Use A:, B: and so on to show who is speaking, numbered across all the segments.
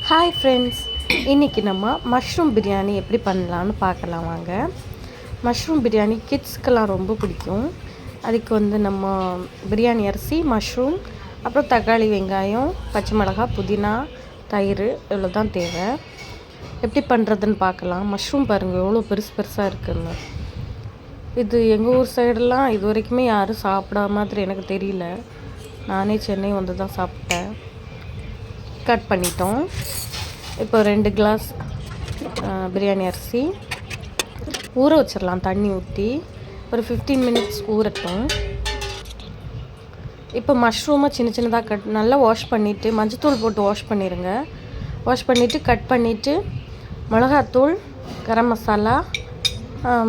A: Hi friends, இன்றைக்கி நம்ம mushroom biryani எப்படி பண்ணலான்னு பார்க்கலாம் வாங்க. மஷ்ரூம் பிரியாணி கிட்ஸ்க்கெல்லாம் ரொம்ப பிடிக்கும். அதுக்கு நம்ம பிரியாணி அரிசி, மஷ்ரூம், அப்புறம் தக்காளி, வெங்காயம், பச்சை மிளகாய், புதினா, தயிர் இவ்வளோ தான் தேவை. எப்படி பண்ணுறதுன்னு பார்க்கலாம். மஷ்ரூம் பாருங்கள் எவ்வளோ பெருசு பெருசாக இருக்குன்னு. இது எங்கள் ஊர் சைடெல்லாம் இது வரைக்குமே யாரும் சாப்பிடாத மாதிரி எனக்கு தெரியல. நானே சென்னை வந்து தான் சாப்பிட்டேன். கட் பண்ணிட்டோம். இப்போ 2 கிளாஸ் பிரியாணி அரிசி ஊற வச்சிடலாம். தண்ணி ஊற்றி ஒரு 15 மினிட்ஸ் ஊறட்டும். இப்போ மஷ்ரூமை சின்ன சின்னதாக நல்லா வாஷ் பண்ணிவிட்டு மஞ்சத்தூள் போட்டு வாஷ் பண்ணிடுங்க. வாஷ் பண்ணிவிட்டு கட் பண்ணிவிட்டு மிளகாத்தூள், கரம் மசாலா,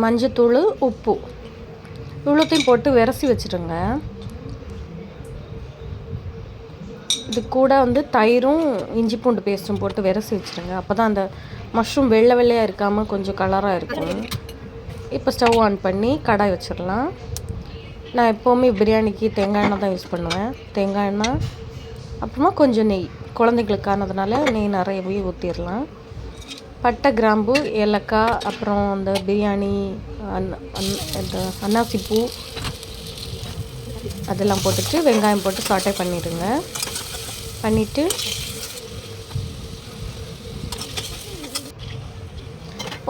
A: மஞ்சத்தூள், உப்பு இவ்வளோத்தையும் போட்டு விரசி வச்சுடுங்க. இது கூட தயிரும் இஞ்சி பூண்டு பேஸ்ட்டும் போட்டு விரசி வச்சுருங்க. அப்போ தான் அந்த மஷ்ரூம் வெள்ளை வெள்ளையாக இருக்காமல் கொஞ்சம் கலராக இருக்கும். இப்போ ஸ்டவ் ஆன் பண்ணி கடாய் வச்சிடலாம். நான் எப்போவுமே பிரியாணிக்கு தேங்காய் எண்ணெய் தான் யூஸ் பண்ணுவேன். தேங்காய் எண்ணெய், அப்புறமா கொஞ்சம் நெய். குழந்தைங்களுக்கானதுனால நெய் நிறையவே ஊற்றிடலாம். பட்டை, கிராம்பு, ஏலக்காய், அப்புறம் அந்த பிரியாணி அன்னாசி பூ அதெல்லாம் போட்டுட்டு வெங்காயம் போட்டு சாட்டை பண்ணிடுங்க. பண்ணிவிட்டு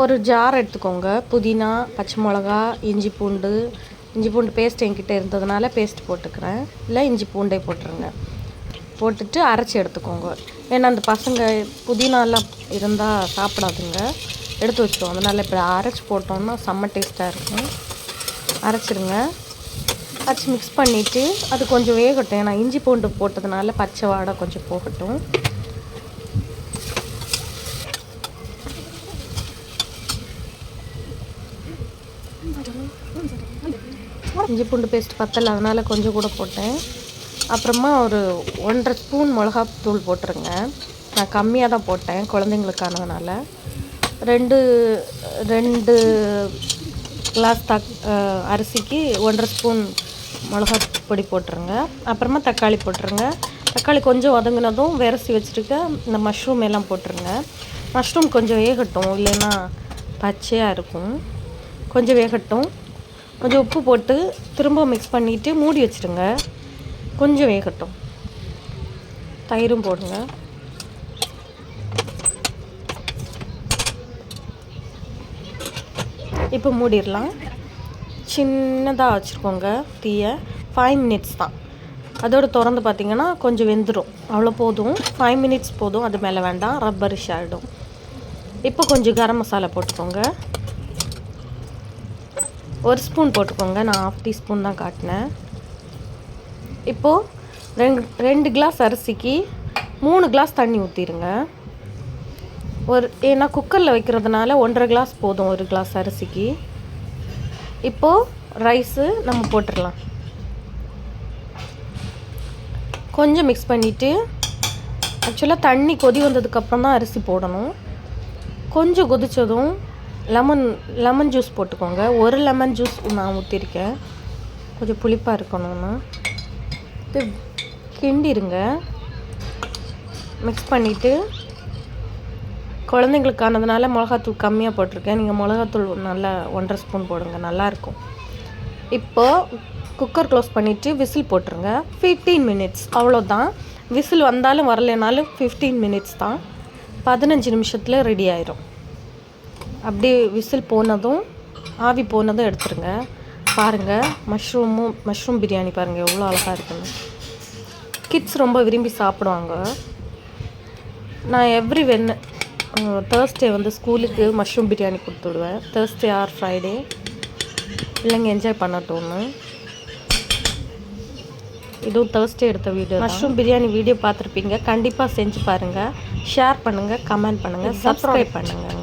A: ஒரு ஜார் எடுத்துக்கோங்க. புதினா, பச்சை மிளகா, இஞ்சி பூண்டு பேஸ்ட் என்கிட்ட இருந்ததுனால பேஸ்ட் போட்டுக்கிறேன். இல்லை இஞ்சி பூண்டே போட்டுருங்க. போட்டுட்டு அரைச்சி எடுத்துக்கோங்க. ஏன்னா அந்த பசங்க புதினாலாம் இருந்தால் சாப்பிடாதுங்க, எடுத்து வச்சுருவோம். அதனால் இப்போ அரைச்சி போட்டோம்னா செம்ம டேஸ்ட்டாக இருக்கும். அரைச்சிடுங்க. அரைச்சி மிக்ஸ் பண்ணிவிட்டு அது கொஞ்சம் வேகட்டும். ஏன்னா இஞ்சி பூண்டு போட்டதுனால பச்சை வாடை கொஞ்சம் போகட்டும். இஞ்சி பூண்டு பேஸ்ட் பத்தலை, அதனால் கொஞ்சம் கூட போட்டேன். அப்புறமா ஒரு 1.5 ஸ்பூன் மிளகாத்தூள் போட்டுருங்க. நான் கம்மியாக தான் போட்டேன் குழந்தைங்களுக்கானதுனால. 2 கிளாஸ் அரிசிக்கு 1.5 ஸ்பூன் மிளகாய் பொடி போட்டுருங்க. அப்புறமா தக்காளி போட்டுருங்க. தக்காளி கொஞ்சம் வதங்கினதும் விரசி வச்சுருக்க இந்த மஷ்ரூம் எல்லாம் போட்டுருங்க. மஷ்ரூம் கொஞ்சம் வேகட்டும், இல்லைன்னா பச்சையாக இருக்கும். கொஞ்சம் வேகட்டும். கொஞ்சம் உப்பு போட்டு திரும்ப மிக்ஸ் பண்ணிவிட்டு மூடி வச்சுருங்க. கொஞ்சம் வேகட்டும். தயிரும் போடுங்க. இப்போ மூடிடலாம். சின்னதாக வச்சுருக்கோங்க தீயை. 5 மினிட்ஸ் தான். அதோடு திறந்து பார்த்திங்கன்னா கொஞ்சம் வெந்துடும். அவ்வளோ போதும். 5 மினிட்ஸ் போதும். அது மேலே வேண்டாம், ரப்பரிஷ் ஆகிடும். இப்போ கொஞ்சம் கரம் மசாலா போட்டுக்கோங்க. 1 ஸ்பூன் போட்டுக்கோங்க. நான் 1/2 டீஸ்பூன் தான் காட்டினேன். இப்போது 2 கிளாஸ் அரிசிக்கு 3 கிளாஸ் தண்ணி ஊற்றிடுங்க. ஏன்னா குக்கரில் வைக்கிறதுனால 1.5 கிளாஸ் போதும் 1 கிளாஸ் அரிசிக்கு. இப்போது ரைஸு நம்ம போட்டுடலாம். கொஞ்சம் மிக்ஸ் பண்ணிவிட்டு, ஆக்சுவலாக தண்ணி கொதி வந்ததுக்கப்புறம் தான் அரிசி போடணும். கொஞ்சம் கொதித்ததும் லெமன் ஜூஸ் போட்டுக்கோங்க. 1 லெமன் ஜூஸ் நான் ஊற்றிருக்கேன். கொஞ்சம் புளிப்பாக இருக்கணும்னு இது கிண்டிருங்க. மிக்ஸ் பண்ணிவிட்டு, குழந்தைங்களுக்கானதுனால மிளகாத்தூள் கம்மியாக போட்டிருக்கேன். நீங்கள் மிளகாத்தூள் நல்லா 1.5 ஸ்பூன் போடுங்க, நல்லாயிருக்கும். இப்போது குக்கர் க்ளோஸ் பண்ணிவிட்டு விசில் போட்டுருங்க. 15 மினிட்ஸ் அவ்வளோதான். விசில் வந்தாலும் வரலைனாலும் 15 மினிட்ஸ் தான். 15 நிமிஷத்தில் ரெடி ஆயிரும். அப்படியே விசில் போனதும் ஆவி போனதும் எடுத்துருங்க. பாருங்கள், மஷ்ரூம் பிரியாணி பாருங்கள் எவ்வளோ அழகாக இருக்குன்னு. கிட்ஸ் ரொம்ப விரும்பி சாப்பிடுவாங்க. நான் தேர்ஸ்டே ஸ்கூலுக்கு மஷ்ரூம் பிரியாணி கொடுத்துடுவேன். Thursday R Friday. பிள்ளைங்க என்ஜாய் பண்ணட்டோன்னு. இதுவும் தேர்ஸ்டே எடுத்த வீடியோ. மஷ்ரூம் பிரியாணி வீடியோ பார்த்துருப்பீங்க. கண்டிப்பாக செஞ்சு பாருங்கள். ஷேர் பண்ணுங்கள், கமெண்ட் பண்ணுங்கள், சப்ஸ்கிரைப் பண்ணுங்கள்.